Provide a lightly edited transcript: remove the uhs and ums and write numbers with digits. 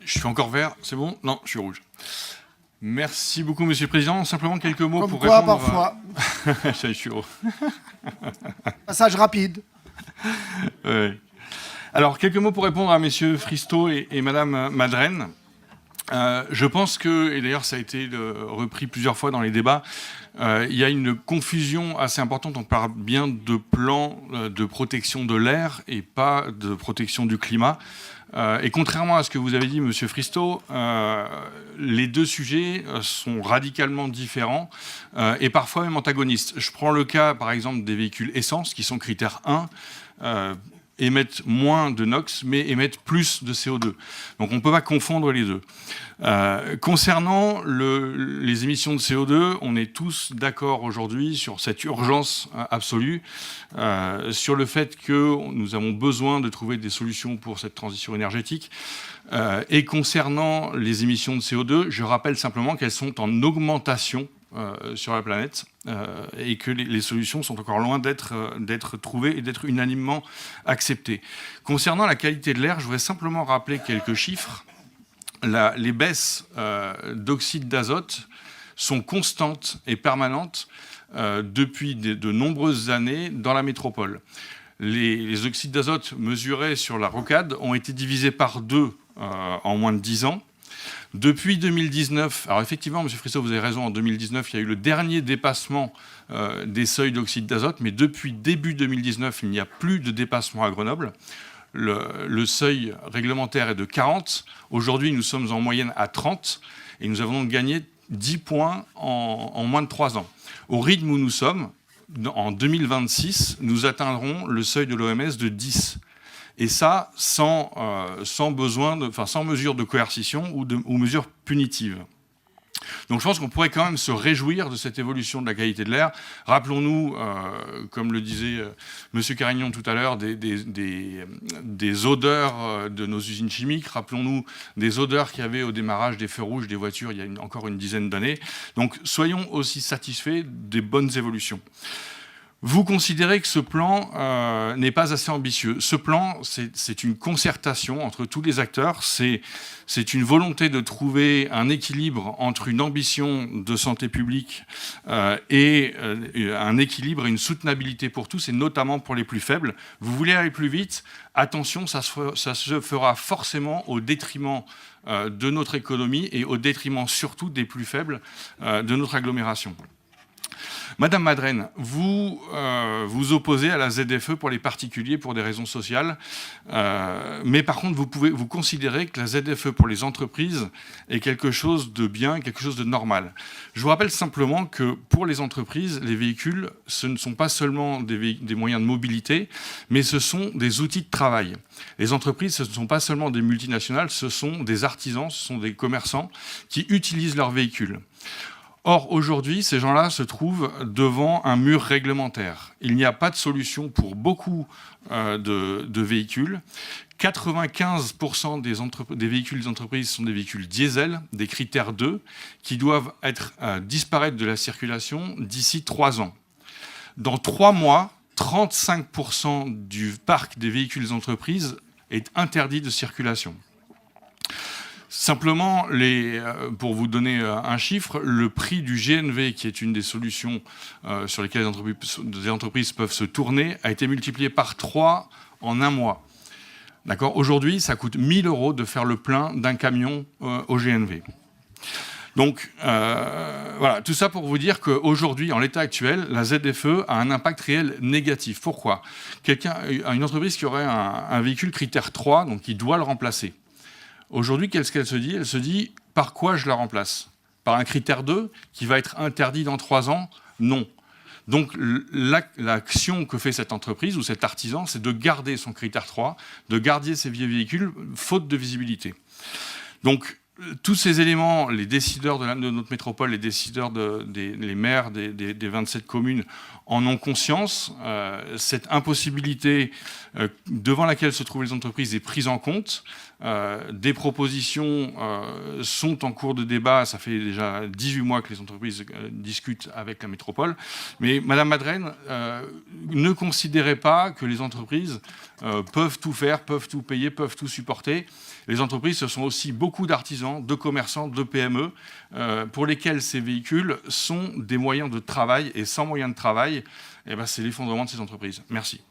Je suis encore vert, c'est bon? Non, je suis rouge. Merci beaucoup, Monsieur le Président. Simplement quelques mots Comme pour quoi, répondre... parfois. Je suis haut. Passage rapide. Ouais. Alors, quelques mots pour répondre à Messieurs Fristo et Madame Madren. Je pense que, et d'ailleurs ça a été repris plusieurs fois dans les débats, il y a une confusion assez importante. On parle bien de plan de protection de l'air et pas de protection du climat. Et contrairement à ce que vous avez dit, Monsieur Fristo, les deux sujets sont radicalement différents et parfois même antagonistes. Je prends le cas, par exemple, des véhicules essence, qui sont critère 1, émettent moins de NOx, mais émettent plus de CO2. Donc on ne peut pas confondre les deux. Concernant les émissions de CO2, on est tous d'accord aujourd'hui sur cette urgence absolue, sur le fait que nous avons besoin de trouver des solutions pour cette transition énergétique. Et concernant les émissions de CO2, je rappelle simplement qu'elles sont en augmentation sur la planète et que les solutions sont encore loin d'être trouvées et d'être unanimement acceptées. Concernant la qualité de l'air, je voudrais simplement rappeler quelques chiffres. Les baisses d'oxyde d'azote sont constantes et permanentes depuis de nombreuses années dans la métropole. Les oxydes d'azote mesurés sur la rocade ont été divisés par 2 en moins de 10 ans. Depuis 2019, alors effectivement, M. Fristo, vous avez raison, en 2019, il y a eu le dernier dépassement des seuils d'oxyde d'azote, mais depuis début 2019, il n'y a plus de dépassement à Grenoble. Le seuil réglementaire est de 40. Aujourd'hui, nous sommes en moyenne à 30, et nous avons donc gagné 10 points en moins de 3 ans. Au rythme où nous sommes, en 2026, nous atteindrons le seuil de l'OMS de 10. Et ça, sans mesure de coercition ou mesure punitive. Donc je pense qu'on pourrait quand même se réjouir de cette évolution de la qualité de l'air. Rappelons-nous, comme le disait M. Carignon tout à l'heure, des odeurs de nos usines chimiques. Rappelons-nous des odeurs qu'il y avait au démarrage des feux rouges des voitures il y a encore une dizaine d'années. Donc soyons aussi satisfaits des bonnes évolutions. Vous considérez que ce plan n'est pas assez ambitieux. Ce plan, c'est une concertation entre tous les acteurs. C'est une volonté de trouver un équilibre entre une ambition de santé publique et un équilibre et une soutenabilité pour tous, et notamment pour les plus faibles. Vous voulez aller plus vite, attention, ça se fera forcément au détriment de notre économie et au détriment surtout des plus faibles de notre agglomération. Madame Madren, vous vous opposez à la ZFE pour les particuliers pour des raisons sociales, mais par contre, vous considérez que la ZFE pour les entreprises est quelque chose de bien, quelque chose de normal. Je vous rappelle simplement que pour les entreprises, les véhicules, ce ne sont pas seulement des moyens de mobilité, mais ce sont des outils de travail. Les entreprises, ce ne sont pas seulement des multinationales, ce sont des artisans, ce sont des commerçants qui utilisent leurs véhicules. Or, aujourd'hui, ces gens-là se trouvent devant un mur réglementaire. Il n'y a pas de solution pour beaucoup de véhicules. 95% des véhicules des entreprises sont des véhicules diesel, des critères 2, qui doivent disparaître de la circulation d'ici 3 ans. Dans 3 mois, 35% du parc des véhicules des entreprises est interdit de circulation. Simplement, pour vous donner un chiffre, le prix du GNV, qui est une des solutions sur lesquelles les entreprises peuvent se tourner, a été multiplié par 3 en 1 mois. D'accord ? Aujourd'hui, ça coûte 1 000 € de faire le plein d'un camion au GNV. Donc, voilà, tout ça pour vous dire qu'aujourd'hui, en l'état actuel, la ZFE a un impact réel négatif. Pourquoi ? Une entreprise qui aurait un véhicule critère 3, donc qui doit le remplacer. Aujourd'hui, qu'est-ce qu'elle se dit ? Elle se dit, par quoi je la remplace ? Par un critère 2 qui va être interdit dans 3 ans ? Non. Donc l'action que fait cette entreprise ou cet artisan, c'est de garder son critère 3, de garder ses vieux véhicules, faute de visibilité. Donc tous ces éléments, les décideurs de notre métropole, les décideurs, les maires des 27 communes en ont conscience. Cette impossibilité devant laquelle se trouvent les entreprises est prise en compte. Des propositions sont en cours de débat. Ça fait déjà 18 mois que les entreprises discutent avec la métropole. Mais Madame Madren, ne considérez pas que les entreprises peuvent tout faire, peuvent tout payer, peuvent tout supporter. Les entreprises, ce sont aussi beaucoup d'artisans, de commerçants, de PME, pour lesquels ces véhicules sont des moyens de travail. Et sans moyens de travail, eh ben, c'est l'effondrement de ces entreprises. Merci.